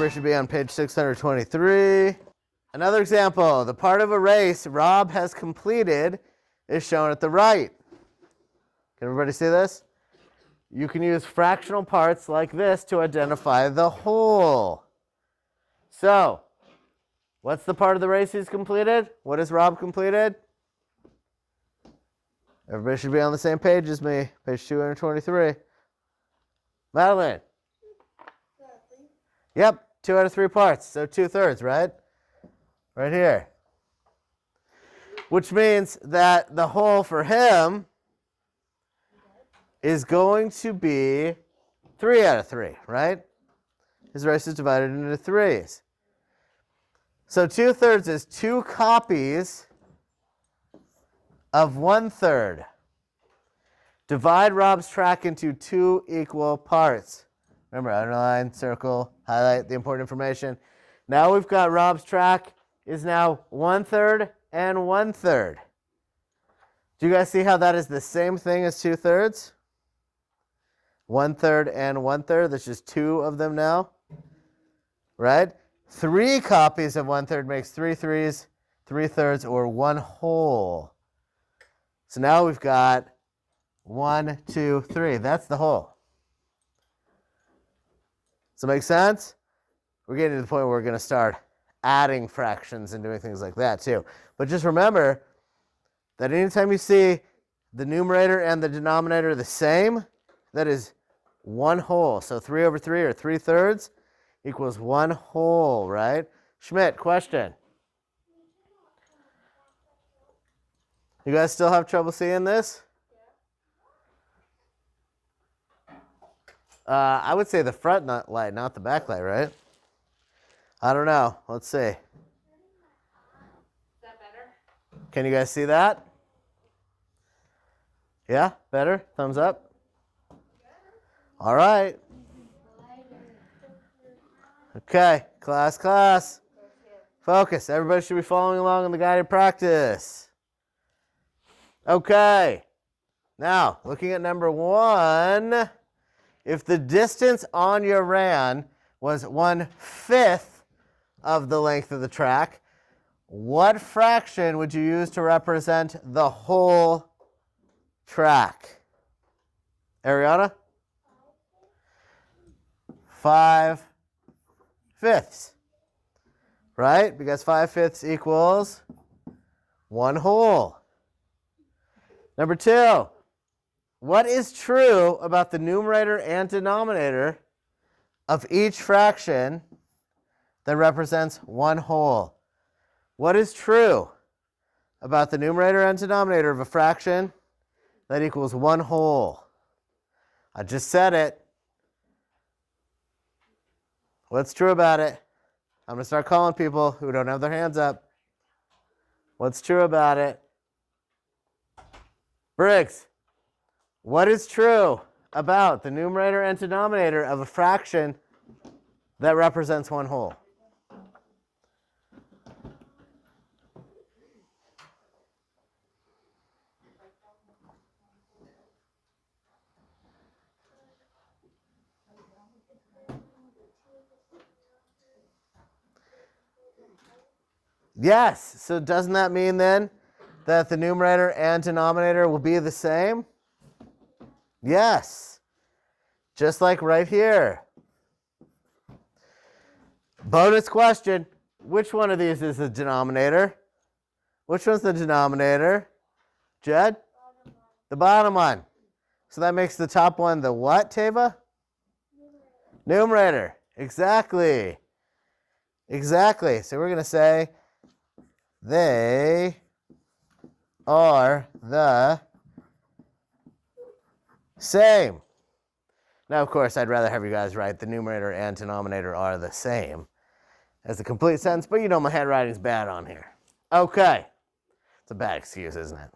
Everybody should be on page 623. Another example. The part of a race Rob has completed is shown at the right. Can everybody see this? You can use fractional parts like this to identify the whole. So, what's the part of the race he's completed? What has Rob completed? Everybody should be on the same page as me. Page 223. Madeline. Yep, 2 out of 3 parts. So 2/3, right? Right here. Which means that the whole for him is going to be 3 out of 3, right? His race is divided into 3s. So 2/3 is 2 copies of 1/3. Divide Rob's track into 2 equal parts. Remember, underline, circle, highlight the important information. Now we've got Rob's track is now 1/3 and 1/3. Do you guys see how that is the same thing as 2/3? 1/3 and 1/3. There's just 2 of them now, right? 3 copies of 1/3 makes 3 3s, 3/3, or 1 whole. So now we've got 1, 2, 3. That's the whole. Does that make sense? We're getting to the point where we're going to start adding fractions and doing things like that too. But just remember that anytime you see the numerator and the denominator the same, that is 1 whole. So 3 over 3 or 3/3 equals 1 whole, right? Schmidt, question. You guys still have trouble seeing this? I would say the front light, not the back light, right? I don't know. Let's see. Is that better? Can you guys see that? Yeah? Better? Thumbs up? All right. Okay. Class. Focus. Everybody should be following along in the guided practice. Okay. Now, looking at number 1, if the distance on your ran was 1/5 of the length of the track, what fraction would you use to represent the whole track? Ariana? 5/5. Right? Because 5/5 equals 1 whole. Number 2. What is true about the numerator and denominator of each fraction that represents 1 whole? What is true about the numerator and denominator of a fraction that equals 1 whole? I just said it. What's true about it? I'm going to start calling people who don't have their hands up. What's true about it? Briggs, what is true about the numerator and denominator of a fraction that represents 1 whole? Yes. So doesn't that mean then that the numerator and denominator will be the same? Yes. Just like right here. Bonus question. Which one of these is the denominator? Which one's the denominator? Jed? The bottom one. So that makes the top one the what, Tava? Numerator. Exactly. Exactly. So we're going to say they are the same. Now, of course, I'd rather have you guys write the numerator and denominator are the same as a complete sentence, but you know my handwriting's bad on here. Okay. It's a bad excuse, isn't it?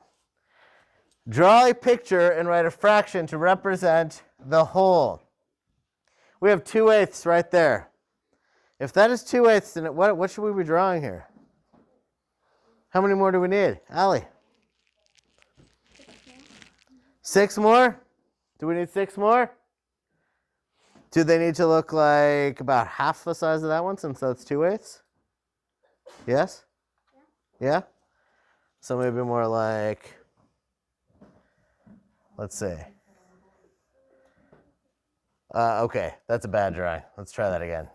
Draw a picture and write a fraction to represent the whole. We have 2/8 right there. If that is 2/8, then what should we be drawing here? How many more do we need? Allie? 6 more? Do we need 6 more? Do they need to look like about half the size of that one since that's 2/8? Yes? Yeah? So maybe more like, let's see. Okay, that's a bad drawing. Let's try that again.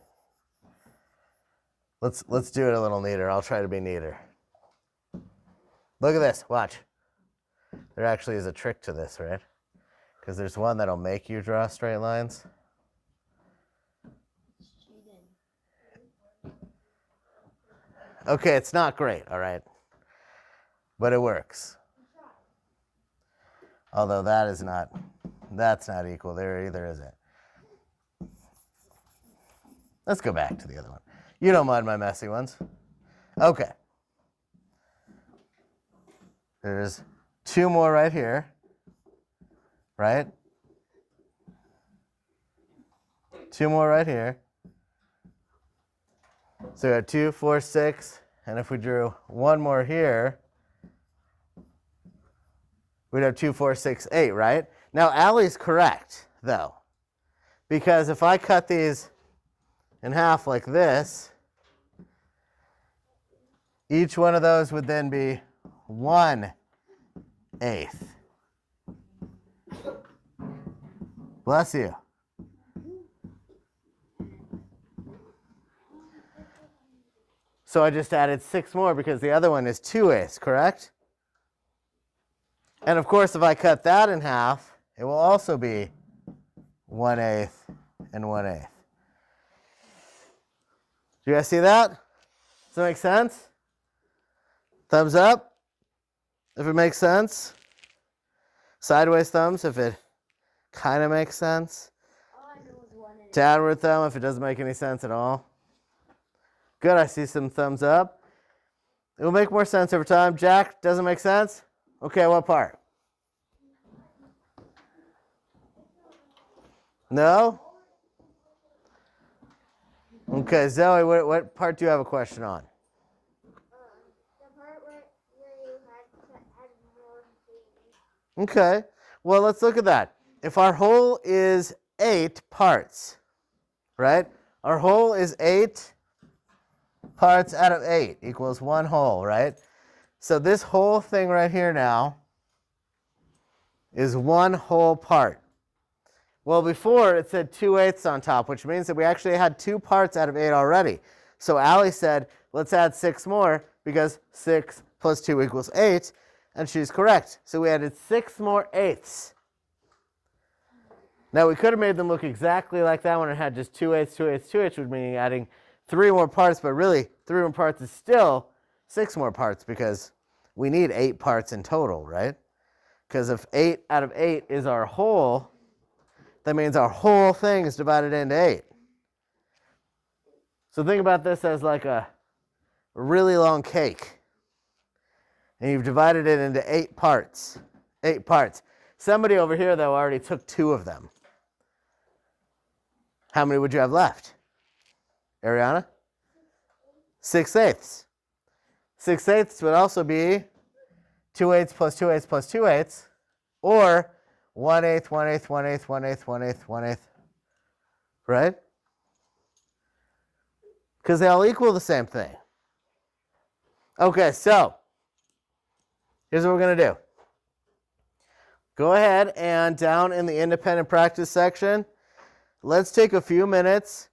Let's do it a little neater. I'll try to be neater. Look at this. Watch. There actually is a trick to this, right? Because there's one that'll make you draw straight lines. Okay, it's not great, all right? But it works. Although that's not equal there either, is it? Let's go back to the other one. You don't mind my messy ones. Okay. There's 2 more right here, right? 2 more right here. So we got 2, 4, 6, and if we drew 1 more here, we'd have 2, 4, 6, 8, right? Now Allie's correct, though, because if I cut these in half like this, each one of those would then be 1/8. Bless you. So I just added 6 more because the other one is 2/8, correct? And of course, if I cut that in half, it will also be 1/8 and 1/8. Do you guys see that? Does that make sense? Thumbs up if it makes sense. Sideways thumbs if it kind of makes sense. Downward thumb if it doesn't make any sense at all. Good, I see some thumbs up. It will make more sense over time. Jack, doesn't make sense? Okay, what part? No? Okay, Zoe, what part do you have a question on? The part where you had to add more things. Okay, well, let's look at that. If our whole is 8 parts, right? Our whole is 8 parts out of 8 equals 1 whole, right? So this whole thing right here now is 1 whole part. Well, before it said 2/8 on top, which means that we actually had 2 parts out of 8 already. So Allie said, let's add 6 more because 6 plus 2 equals 8, and she's correct. So we added 6 more 8ths. Now we could have made them look exactly like that one and had just 2/8, 2/8, 2/8, which would mean adding 3 more parts, but really 3 more parts is still 6 more parts because we need 8 parts in total, right? Because if 8 out of 8 is our whole, that means our whole thing is divided into 8. So think about this as like a really long cake. And you've divided it into 8 parts. 8 parts. Somebody over here, though, already took 2 of them. How many would you have left? Ariana? 6/8. 6/8 would also be 2/8 plus 2/8 plus 2/8, or 1/8, 1/8, 1/8, 1/8, 1/8, 1/8, right? Because they all equal the same thing. Okay, so here's what we're going to do. Go ahead and down in the independent practice section, let's take a few minutes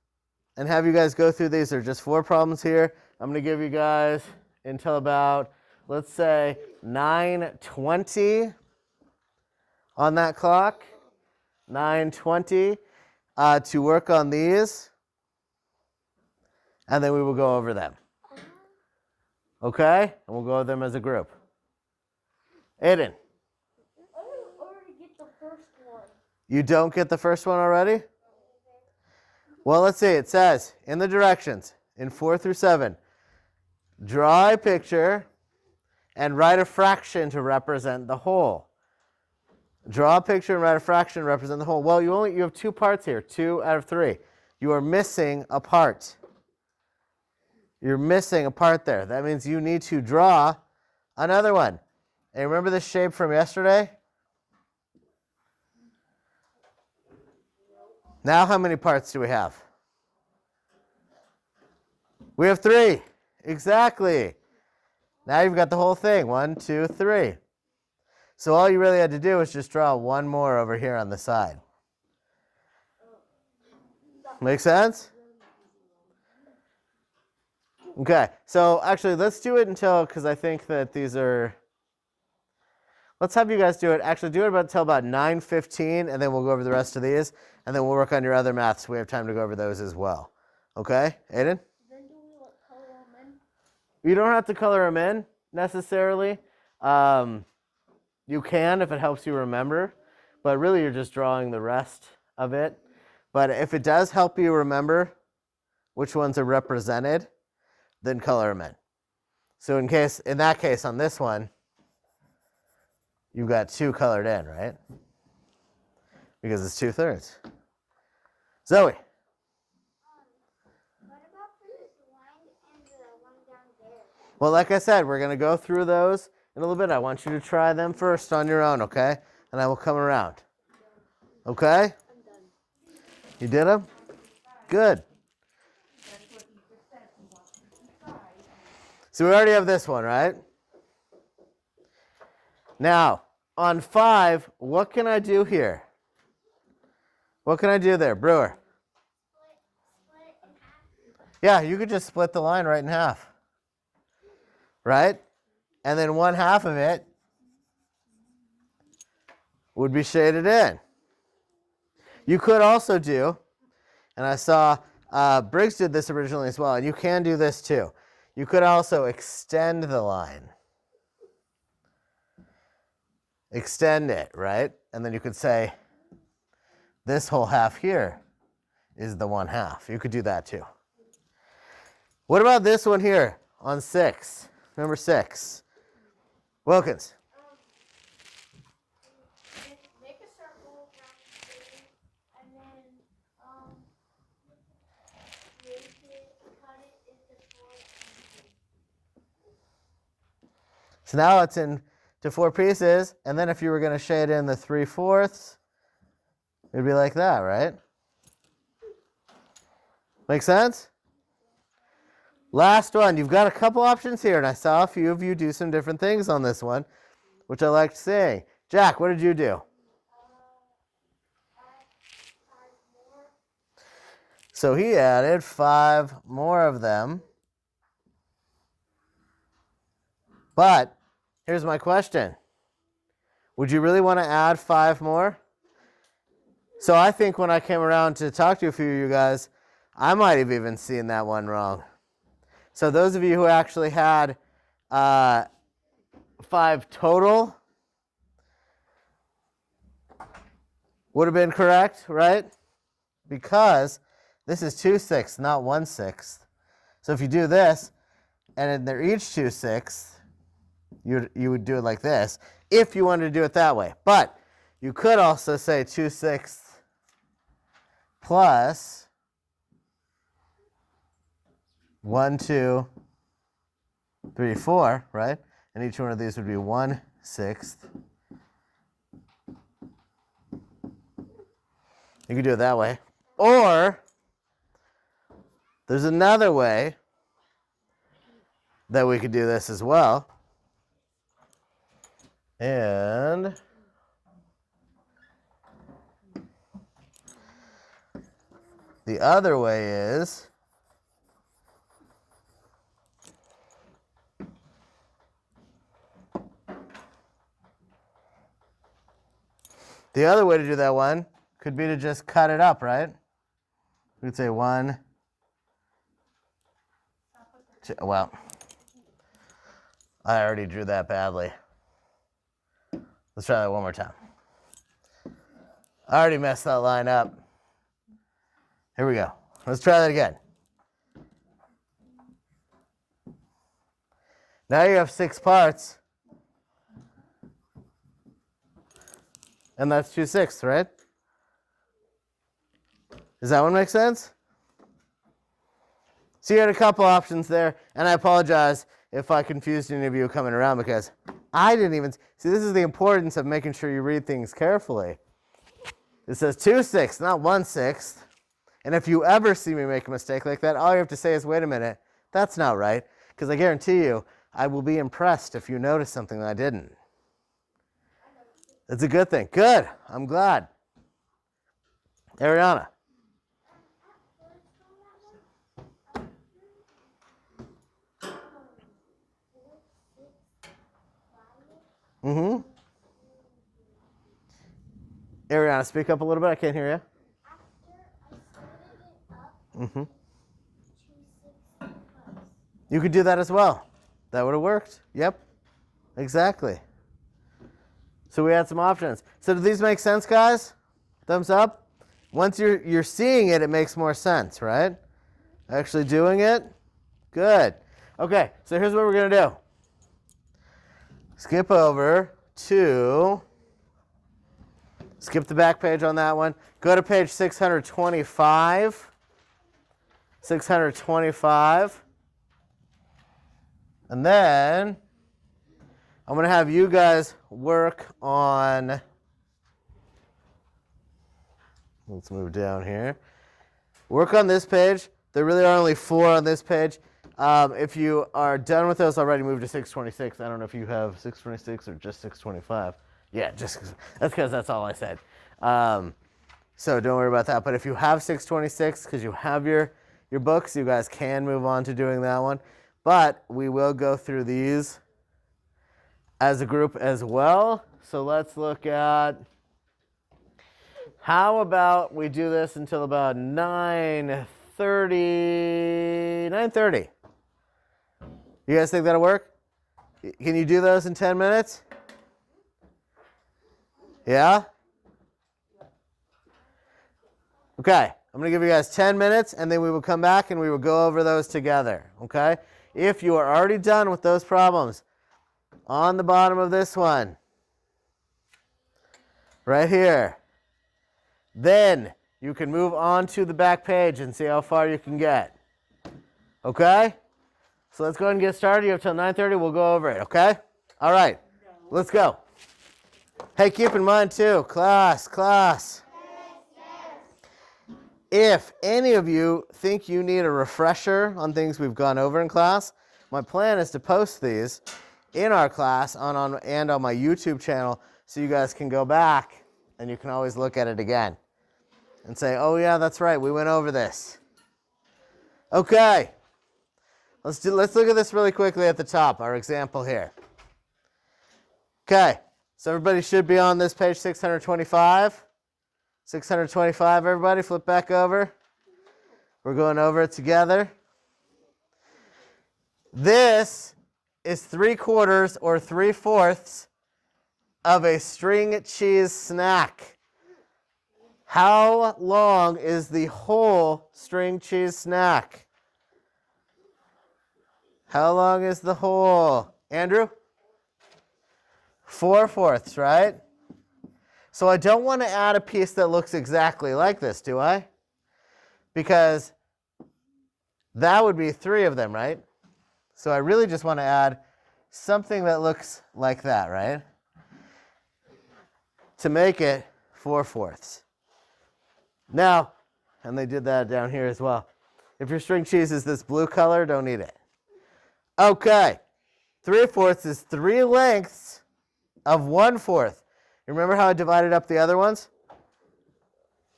and have you guys go through these. There are just 4 problems here. I'm going to give you guys until about, let's say, 9:20 on that clock. 9:20 to work on these. And then we will go over them. Okay? And we'll go over them as a group. Aiden. I already get the first one. You don't get the first one already? Well, let's see. It says in the directions in 4 through 7, draw a picture and write a fraction to represent the whole. Draw a picture and write a fraction to represent the whole. Well, you have 2 parts here, 2 out of 3. You are missing a part. You're missing a part there. That means you need to draw another one. And remember this shape from yesterday? Now how many parts do we have? We have 3. Exactly. Now you've got the whole thing. 1, 2, 3. So all you really had to do was just draw one more over here on the side. Make sense? Okay, so actually let's do it until, because I think that these are, let's have you guys do it. Actually do it until about 9:15, and then we'll go over the rest of these, and then we'll work on your other maths. We have time to go over those as well. Okay, Aiden? Then do we color them in? You don't have to color them in necessarily. You can if it helps you remember, but really you're just drawing the rest of it. But if it does help you remember which ones are represented, then color them in. So in that case, on this one, you've got 2 colored in, right? Because it's 2/3. Zoe. What about for this line and the one down there? Well, like I said, we're going to go through those in a little bit. I want you to try them first on your own, okay? And I will come around. Okay? I'm done. You did them? Good. So we already have this one, right? Now, on 5, what can I do here? What can I do there, Brewer? Split it in half. Yeah, you could just split the line right in half. Right? And then 1/2 of it would be shaded in. You could also do, and I saw Briggs did this originally as well, and you can do this too. You could also extend the line. Extend it, right? And then you could say, this whole half here is the 1/2. You could do that too. What about this one here on 6? Number 6. Wilkins. Make a circle around the thing, and then raise it, cut it into 4 pieces. So now it's into 4 pieces, and then if you were going to shade in the 3/4, it'd be like that, right? Make sense? Last one. You've got a couple options here, and I saw a few of you do some different things on this one, which I liked seeing. Jack, what did you do? Add 5 more. So he added 5 more of them. But here's my question. Would you really want to add 5 more? So I think when I came around to talk to a few of you guys, I might have even seen that one wrong. So those of you who actually had 5 total would have been correct, right? Because this is 2/6, not 1/6. So if you do this, and they're each 2/6, you would do it like this, if you wanted to do it that way. But you could also say 2/6 plus 1, 2, 3, 4, right? And each one of these would be 1/6. You could do it that way. Or there's another way that we could do this as well. And the other way is the other way to do that one could be to just cut it up, right? We'd say 1, 2, well, I already drew that badly. Let's try that one more time. I already messed that line up. Here we go. Let's try that again. Now you have 6 parts. And that's 2/6, right? Does that one make sense? So you had a couple options there, and I apologize if I confused any of you coming around because I didn't even see. This is the importance of making sure you read things carefully. It says 2/6, not 1/6. And if you ever see me make a mistake like that, all you have to say is, wait a minute, that's not right. Because I guarantee you, I will be impressed if you notice something that I didn't. It's a good thing. Good. I'm glad. Ariana. Mm-hmm. Ariana, speak up a little bit. I can't hear you. Mm-hmm. You could do that as well. That would have worked. Yep. Exactly. So we had some options. So do these make sense, guys? Thumbs up. Once you're seeing it, it makes more sense, right? Actually doing it? Good. Okay, so here's what we're going to do. Skip over to, skip the back page on that one. Go to page 625. 625. And then I'm going to have you guys work on, let's move down here. Work on this page. There really are only 4 on this page. If you are done with those already, move to 626. I don't know if you have 626 or just 625. Yeah, that's because that's all I said. So don't worry about that. But if you have 626, because you have your books, you guys can move on to doing that one. But we will go through these as a group as well. So let's look at, how about we do this until about 9:30. You guys think that'll work? Can you do those in 10 minutes? Yeah? Okay, I'm going to give you guys 10 minutes, and then we will come back and we will go over those together, okay? If you are already done with those problems, on the bottom of this one, right here, then you can move on to the back page and see how far you can get. Okay? So let's go ahead and get started. You have till 9:30. We'll go over it, okay? All right. Let's go. Hey, keep in mind, too, class. If any of you think you need a refresher on things we've gone over in class, my plan is to post these in our class and on my YouTube channel so you guys can go back and you can always look at it again and say, oh yeah, that's right, we went over this. Okay, let's look at this really quickly at the top, our example here. Okay, so everybody should be on this page 625. 625, everybody, flip back over. We're going over it together. This is 3/4 or 3/4 of a string cheese snack. How long is the whole string cheese snack? How long is the whole? Andrew? 4/4, right? So I don't want to add a piece that looks exactly like this, do I? Because that would be 3 of them, right? So I really just want to add something that looks like that, right? To make it 4/4. Now, and they did that down here as well. If your string cheese is this blue color, don't eat it. Okay, 3/4 is 3 lengths of 1/4. You remember how I divided up the other ones?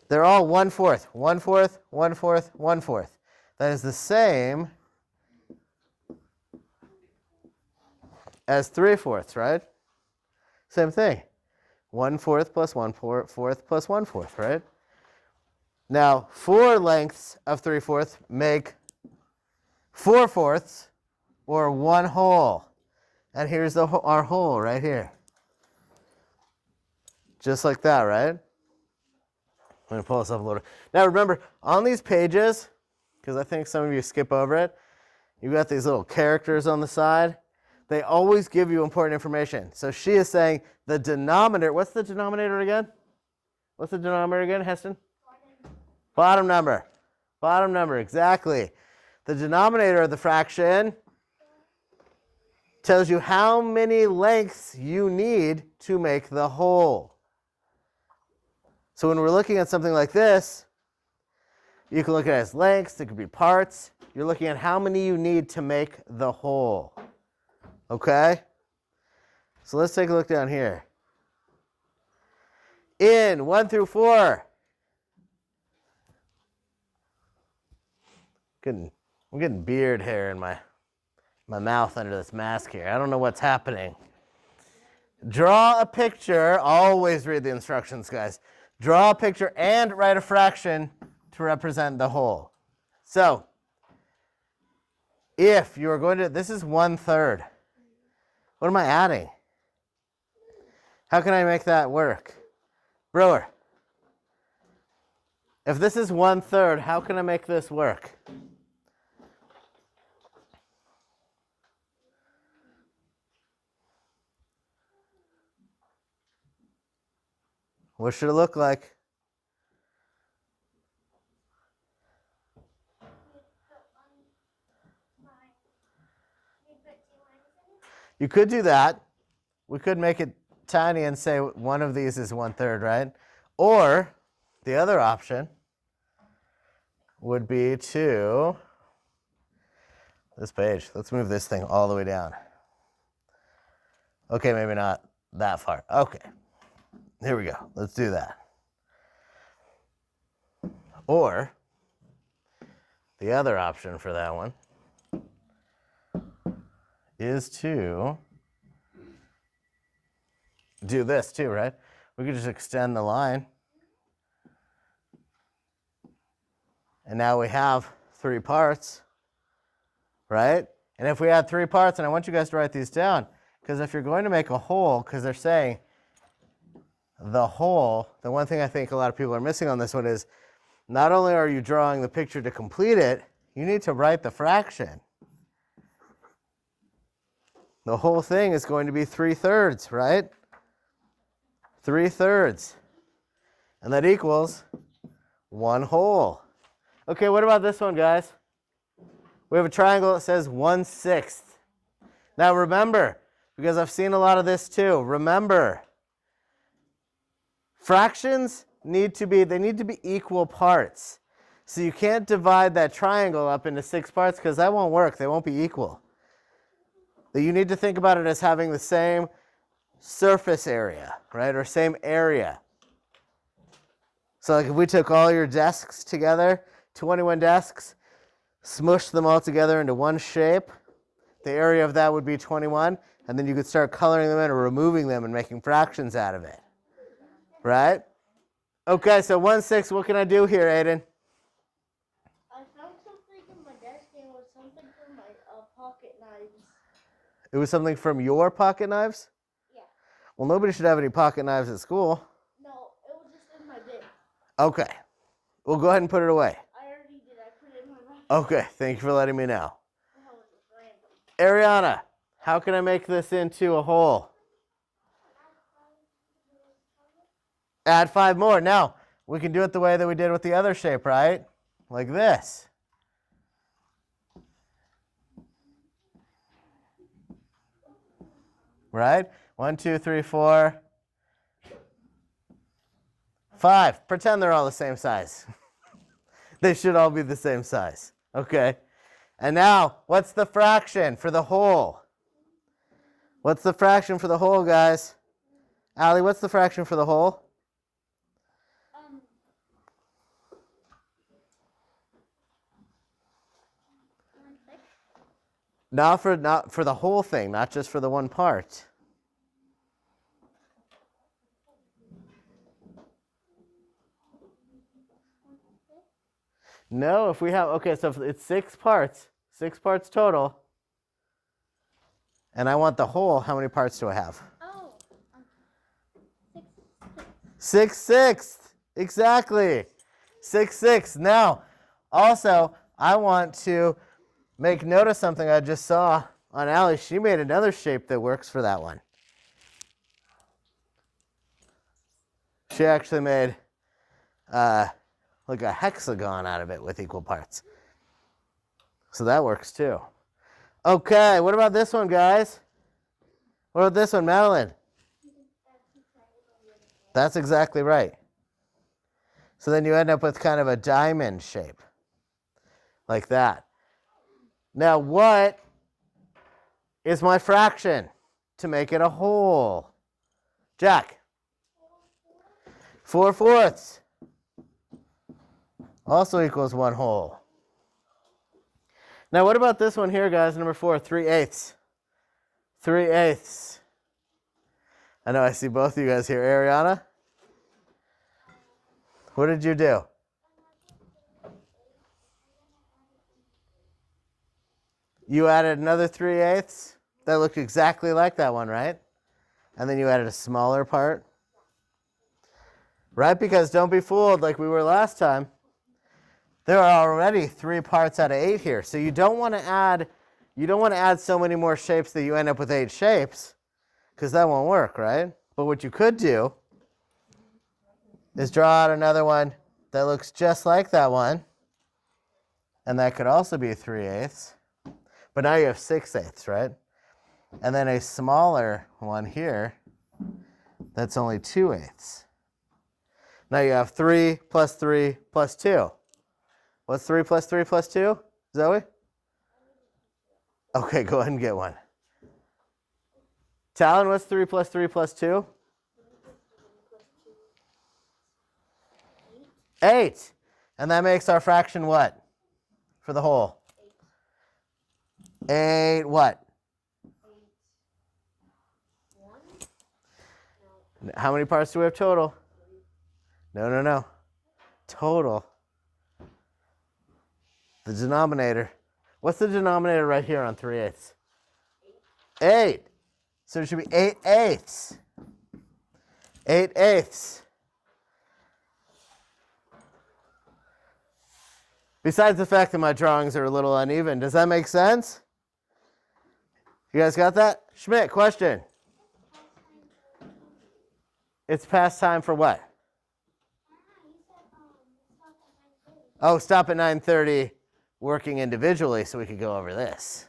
They're all 1/4, 1/4, 1/4, 1/4. That is the same as 3/4, right? Same thing. 1/4 plus 1/4 plus 1/4, right? Now, 4 lengths of 3/4 make 4/4 or 1 whole. And here's our whole right here. Just like that, right? I'm going to pull this up a little. Now remember, on these pages, because I think some of you skip over it, you've got these little characters on the side. They always give you important information. So she is saying the denominator, what's the denominator again? What's the denominator again, Heston? Bottom number. Bottom number, exactly. The denominator of the fraction tells you how many lengths you need to make the whole. So when we're looking at something like this, you can look at it as lengths, it could be parts. You're looking at how many you need to make the whole. Okay? So let's take a look down here. In 1 through 4. I'm getting beard hair in my mouth under this mask here. I don't know what's happening. Draw a picture. Always read the instructions, guys. Draw a picture and write a fraction to represent the whole. So, if you are going to, this is 1/3. What am I adding? How can I make that work? Brewer, if this is 1/3, how can I make this work? What should it look like? You could do that. We could make it tiny and say one of these is 1/3, right? Or the other option would be to this page. Let's move this thing all the way down. Okay, maybe not that far. Okay, here we go. Let's do that. Or the other option for that one is to do this too, right? We could just extend the line. And now we have 3 parts, right? And if we had 3 parts, and I want you guys to write these down, because if you're going to make a whole, because they're saying the whole, the one thing I think a lot of people are missing on this one is not only are you drawing the picture to complete it, you need to write the fraction. The whole thing is going to be 3/3, right? 3/3. And that equals 1 whole. Okay, what about this one, guys? We have a triangle that says 1/6. Now remember, because I've seen a lot of this too, remember, fractions need to be equal parts. So you can't divide that triangle up into 6 parts because that won't work. They won't be equal. You need to think about it as having the same surface area, right? Or same area. So like if we took all your desks together, 21 desks, smushed them all together into one shape, the area of that would be 21, and then you could start coloring them in or removing them and making fractions out of it, right? Okay, so 1/6, what can I do here, Aiden? I found something in my desk and it was something from my pocket knives. It was something from your pocket knives? Yeah. Well, nobody should have any pocket knives at school. No, it was just in my bin. Okay. Well, go ahead and put it away. I already did. I put it in my bag. Okay, thank you for letting me know. That was just random. Ariana, how can I make this into a whole? Add 5 more. Now, we can do it the way that we did with the other shape, right? Like this. Right? 1, 2, 3, 4, 5. Pretend they're all the same size. They should all be the same size. Okay. And now, what's the fraction for the whole? What's the fraction for the whole, guys? Allie, what's the fraction for the whole? Not for the whole thing, not just for the one part. No, if we have, okay, so if it's 6 parts total, and I want the whole, how many parts do I have? Oh, 6/6. Exactly. 6/6. Now, also, I want to make note of something I just saw on Allie. She made another shape that works for that one. She actually made like a hexagon out of it with equal parts. So that works too. Okay, what about this one, guys? What about this one, Madeline? That's exactly right. So then you end up with kind of a diamond shape, like that. Now what is my fraction to make it a whole? Jack? 4/4 also equals 1 whole. Now what about this one here, guys? Number 4, 3/8. 3/8. I know I see both of you guys here. Ariana? What did you do? You added another 3/8 that looked exactly like that one, right? And then you added a smaller part. Right? Because don't be fooled like we were last time. There are already 3 parts out of 8 here. So you don't want to add so many more shapes that you end up with 8 shapes, because that won't work, right? But what you could do is draw out another one that looks just like that one. And that could also be 3/8. But now you have 6/8, right? And then a smaller one here that's only 2/8. Now you have 3 plus 3 plus 2. What's 3 plus 3 plus 2? Zoe? Okay, go ahead and get one. Talon, what's 3 plus 3 plus 2? 8. And that makes our fraction what? For the whole? 8 what? 8. How many parts do we have total? No. Total. The denominator. What's the denominator right here on 3/8? 8. So it should be 8/8. 8/8. Besides the fact that my drawings are a little uneven, does that make sense? You guys got that? Schmidt, question. It's past time for what? Oh, stop at 9:30, working individually so we could go over this.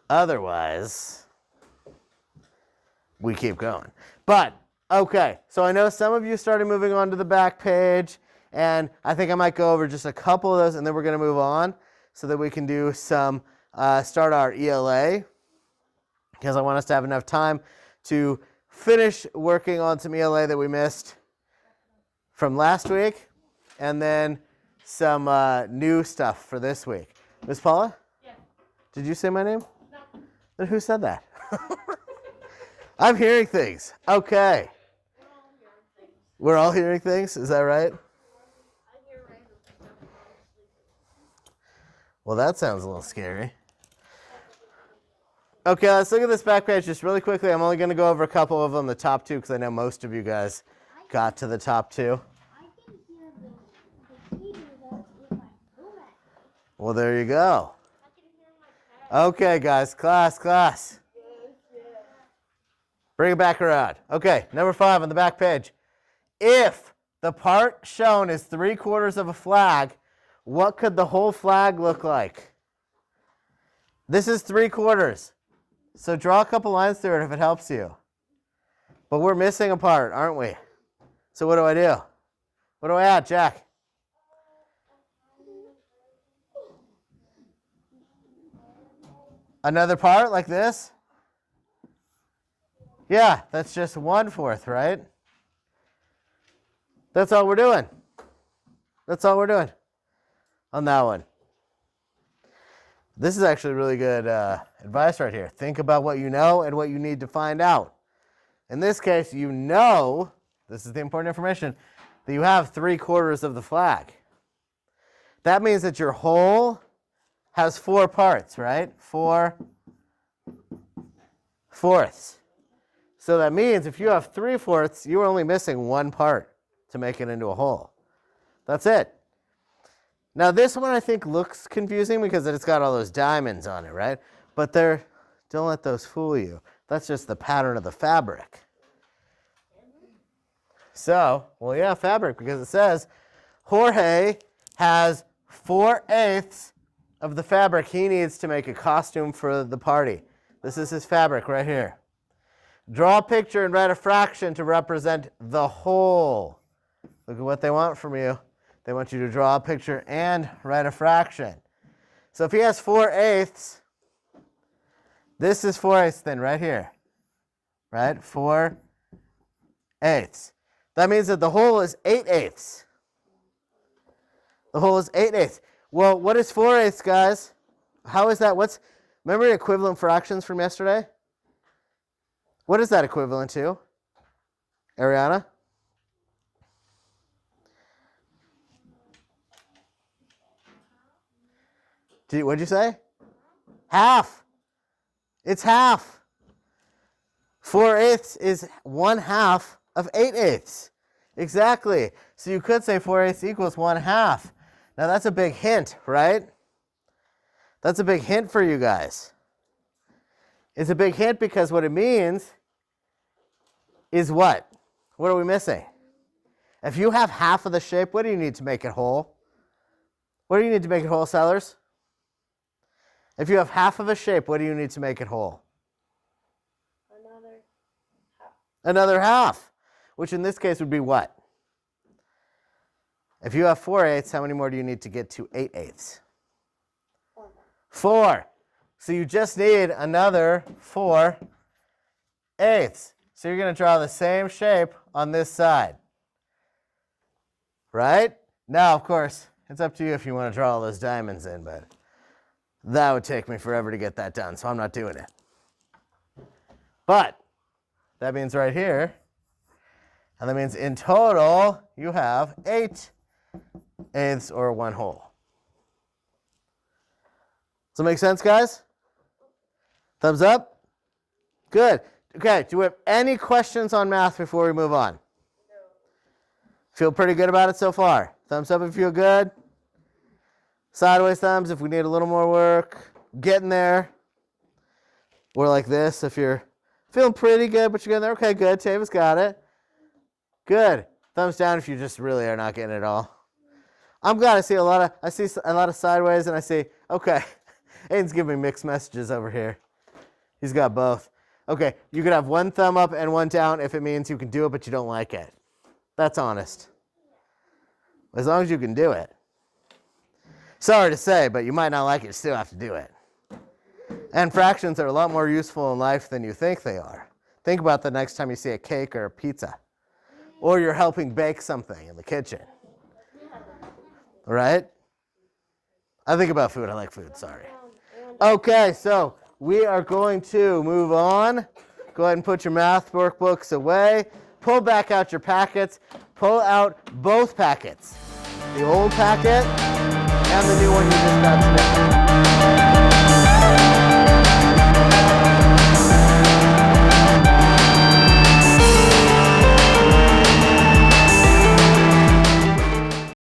Otherwise, we keep going. But, okay, so I know some of you started moving on to the back page, and I think I might go over just a couple of those, and then we're going to move on so that we can do some, start our ELA, because I want us to have enough time to finish working on some ELA that we missed from last week, and then some new stuff for this week. Miss Paula? Yeah. Did you say my name? No. Then who said that? I'm hearing things. Okay. We're all hearing things. Is that right? Well, that sounds a little scary. Okay, let's look at this back page just really quickly. I'm only going to go over a couple of them, the top 2, because I know most of you guys got to the top 2. Well, there you go. Okay, guys, class. Bring it back around. Okay, number 5 on the back page. If the part shown is 3/4 of a flag, what could the whole flag look like? This is 3/4. So draw a couple lines through it if it helps you. But we're missing a part, aren't we? So what do I do? What do I add, Jack? Another part like this? Yeah, that's just 1/4, right? That's all we're doing. That's all we're doing on that one. This is actually really good advice right here. Think about what you know and what you need to find out. In this case, you know, this is the important information, that you have 3/4 of the flag. That means that your whole has 4 parts, right? 4/4. So that means if you have 3/4, you are only missing 1 part to make it into a whole. That's it. Now this one I think looks confusing because it's got all those diamonds on it, right? But don't let those fool you. That's just the pattern of the fabric. So, well, yeah, fabric, because it says Jorge has 4/8 of the fabric he needs to make a costume for the party. This is his fabric right here. Draw a picture and write a fraction to represent the whole Look at what they want from you. They want you to draw a picture and write a fraction. So if he has 4/8, this is 4/8 then right here. Right? 4/8. That means that the whole is 8/8. The whole is 8/8. Well, what is 4/8, guys? How is that? Remember equivalent fractions from yesterday? What is that equivalent to? Ariana? What did you say? Half. It's half. 4/8 is 1/2 of 8/8. Exactly. So you could say 4/8 equals 1/2. Now that's a big hint, right? That's a big hint for you guys. It's a big hint because what it means is what? What are we missing? If you have half of the shape, what do you need to make it whole? What do you need to make it whole, Sellers? If you have half of a shape, what do you need to make it whole? Another half. Another half, which in this case would be what? If you have 4/8, how many more do you need to get to 8/8? 4. So you just need another 4/8. So you're going to draw the same shape on this side. Right? Now, of course, it's up to you if you want to draw all those diamonds in, but that would take me forever to get that done, so I'm not doing it. But that means right here, and that means in total, you have 8/8 or 1 whole. Does that make sense, guys? Thumbs up? Good. Okay, do we have any questions on math before we move on? No. Feel pretty good about it so far? Thumbs up if you feel good. Sideways thumbs if we need a little more work. Getting there. Or like this if you're feeling pretty good, but you're getting there. Okay, good. Tavis got it. Good. Thumbs down if you just really are not getting it all. I'm glad I see a lot of sideways, and I see, okay, Aiden's giving me mixed messages over here. He's got both. Okay, you could have one thumb up and one down if it means you can do it, but you don't like it. That's honest. As long as you can do it. Sorry to say, but you might not like it, you still have to do it. And fractions are a lot more useful in life than you think they are. Think about the next time you see a cake or a pizza. Or you're helping bake something in the kitchen. All right? I think about food. I like food. Sorry. Okay, so we are going to move on. Go ahead and put your math workbooks away. Pull back out your packets. Pull out both packets. The old packet and the new one you just got today.